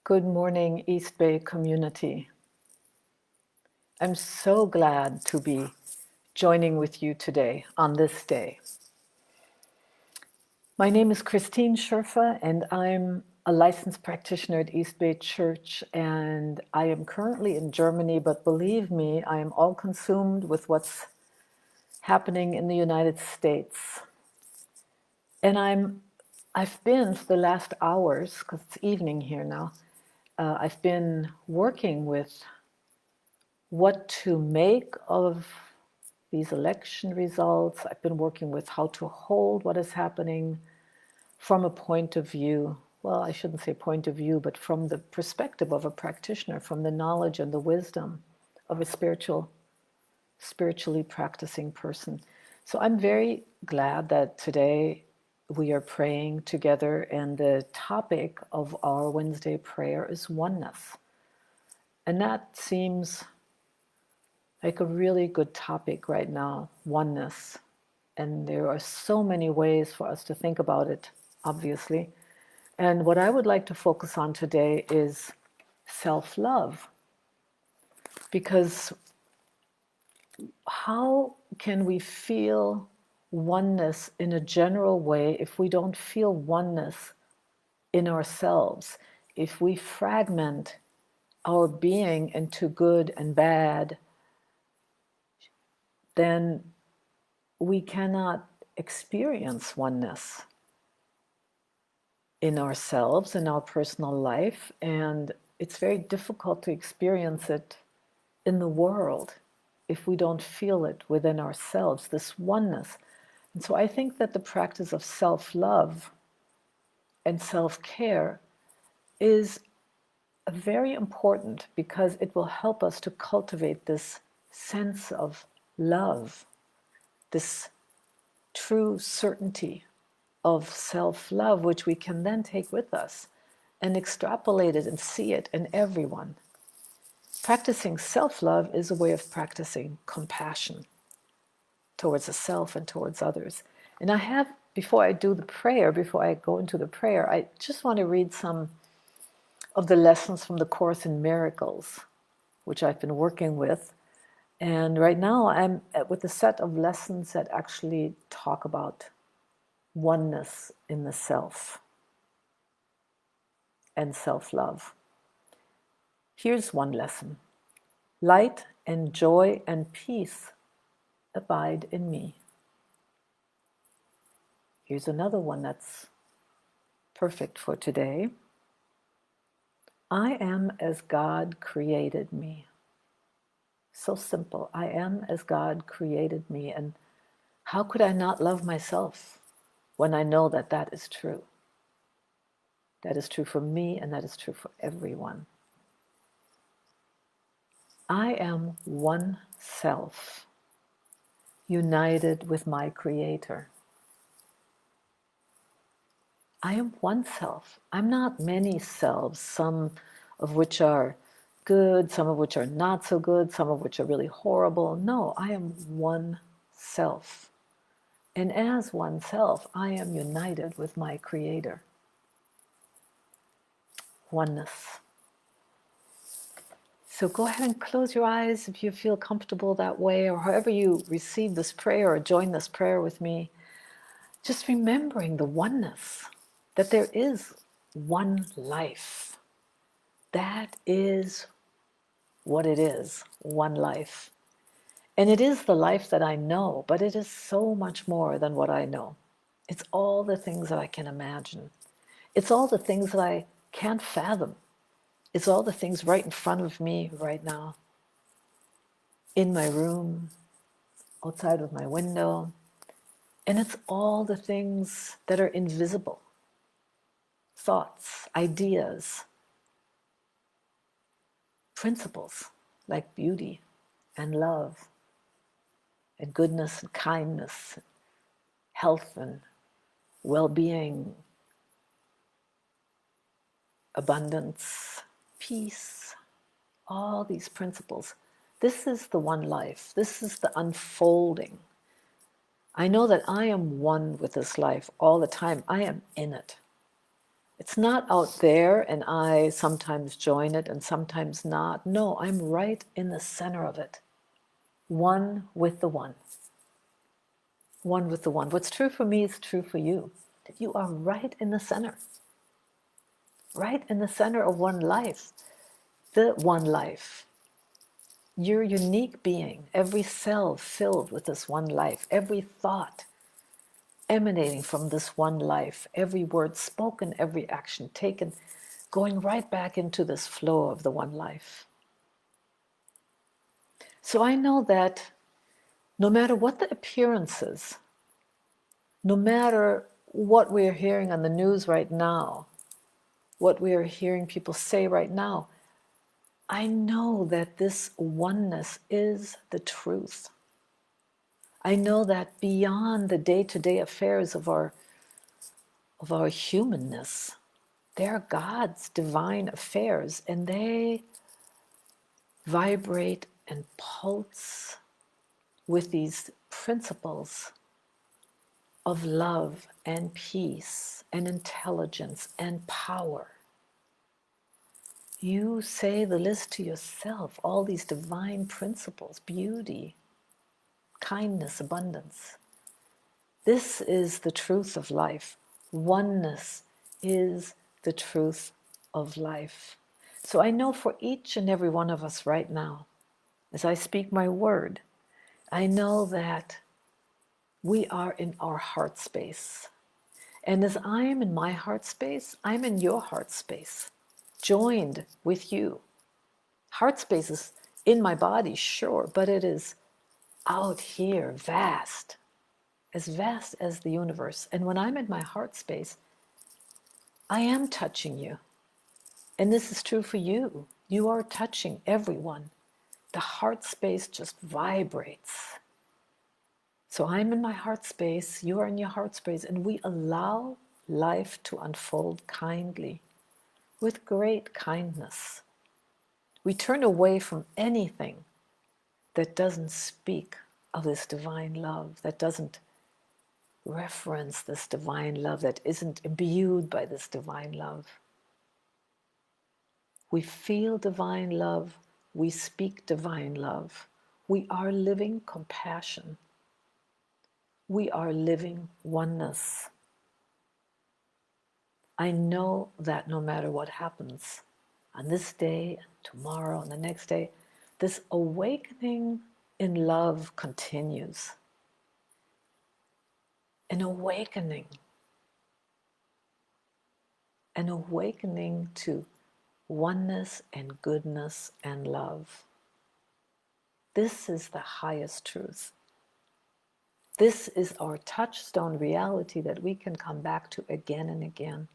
Good morning, East Bay community. I'm so glad to be joining with you today on this day. My name is Christine Scherfa, and I'm a licensed practitioner at East Bay Church, and I am currently in Germany, but believe me, I am all consumed with what's happening in the United States. And I've been for the last hours, because it's evening here now, I've been working with what to make of these election results. I've been working with how to hold what is happening from a point of view, well, I shouldn't say point of view, but from the perspective of a practitioner, from the knowledge and the wisdom of a spiritually practicing person. So I'm very glad that today we are praying together, and the topic of our Wednesday prayer is oneness. And that seems like a really good topic right now, oneness. And there are so many ways for us to think about it, obviously. And what I would like to focus on today is self-love. Because how can we feel oneness in a general way if we don't feel oneness in ourselves? If we fragment our being into good and bad, then we cannot experience oneness in ourselves, in our personal life, and it's very difficult to experience it in the world if we don't feel it within ourselves, this oneness. And so I think that the practice of self-love and self-care is very important because it will help us to cultivate this sense of love, this true certainty of self-love, which we can then take with us and extrapolate it and see it in everyone. Practicing self-love is a way of practicing compassion towards the self and towards others. And I have, before I do the prayer, before I go into the prayer, I just want to read some of the lessons from the Course in Miracles, which I've been working with. And right now I'm with a set of lessons that actually talk about oneness in the self and self-love. Here's one lesson. Light and joy and peace abide in me. Here's another one that's perfect for today. I am as God created me. So simple. I am as God created me. And how could I not love myself when I know that that is true? That is true for me, and that is true for everyone. I am one self, united with my Creator. I am one self. I'm not many selves, some of which are good, some of which are not so good, some of which are really horrible. No, I am one self. And as one self, I am united with my Creator. Oneness. So go ahead and close your eyes if you feel comfortable that way, or however you receive this prayer or join this prayer with me. Just remembering the oneness, that there is one life. That is what it is, one life. And it is the life that I know, but it is so much more than what I know. It's all the things that I can imagine. It's all the things that I can't fathom. It's all the things right in front of me right now, in my room, outside of my window. And it's all the things that are invisible. Thoughts, ideas, principles like beauty and love and goodness and kindness, health and well-being, abundance, peace, all these principles. This is the one life. This is the unfolding. I know that I am one with this life all the time. I am in it. It's not out there and I sometimes join it and sometimes not. No, I'm right in the center of it. One with the one. One with the one. What's true for me is true for you. That you are right in the center. Right in the center of one life. The one life. Your unique being. Every cell filled with this one life. Every thought emanating from this one life. Every word spoken, every action taken, going right back into this flow of the one life. So I know that no matter what the appearances, no matter what we're hearing on the news right now, what we are hearing people say right now, I know that this oneness is the truth. I know that beyond the day-to-day affairs of our humanness, they're God's divine affairs, and they vibrate and pulse with these principles of love and peace and intelligence and power. You say the list to yourself, all these divine principles, beauty, kindness, abundance. This is the truth of life. Oneness is the truth of life. So I know for each and every one of us right now, as I speak my word, I know that we are in our heart space. And as I am in my heart space, I'm in your heart space, joined with you. Heart space is in my body, sure, but it is out here, vast as the universe. And when I'm in my heart space, I am touching you. And this is true for you. You are touching everyone. The heart space just vibrates. So I'm in my heart space, you are in your heart space, and we allow life to unfold kindly, with great kindness. We turn away from anything that doesn't speak of this divine love, that doesn't reference this divine love, that isn't imbued by this divine love. We feel divine love, we speak divine love. We are living compassion. We are living oneness. I know that no matter what happens on this day, tomorrow, and the next day, this awakening in love continues. An awakening to oneness and goodness and love. This is the highest truth. This is our touchstone reality that we can come back to again and again.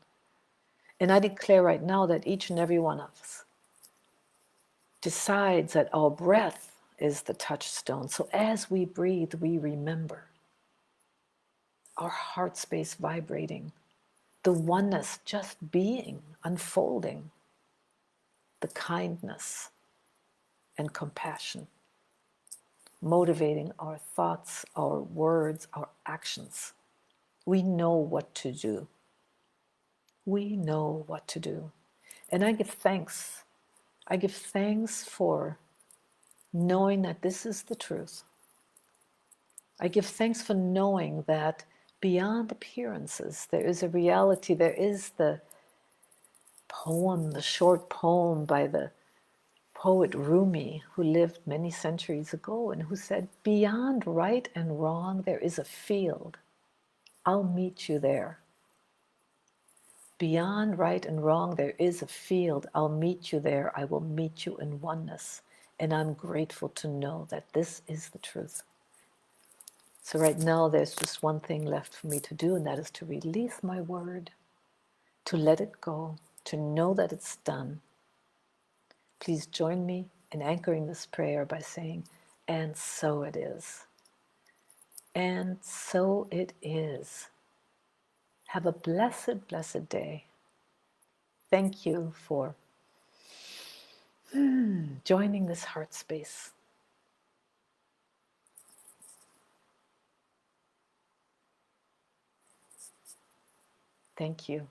And I declare right now that each and every one of us decides that our breath is the touchstone. So as we breathe, we remember our heart space vibrating, the oneness just being, unfolding, the kindness and compassion, motivating our thoughts, our words, our actions. We know what to do. We know what to do. And I give thanks. I give thanks for knowing that this is the truth. I give thanks for knowing that beyond appearances, there is a reality. There is the poem, the short poem by the poet Rumi, who lived many centuries ago and who said, "Beyond right and wrong, there is a field. I'll meet you there. Beyond right and wrong, there is a field. I'll meet you there. I will meet you in oneness." And I'm grateful to know that this is the truth. So right now, there's just one thing left for me to do, and that is to release my word, to let it go, to know that it's done. Please join me in anchoring this prayer by saying, "And so it is. And so it is." Have a blessed, blessed day. Thank you for joining this heart space. Thank you.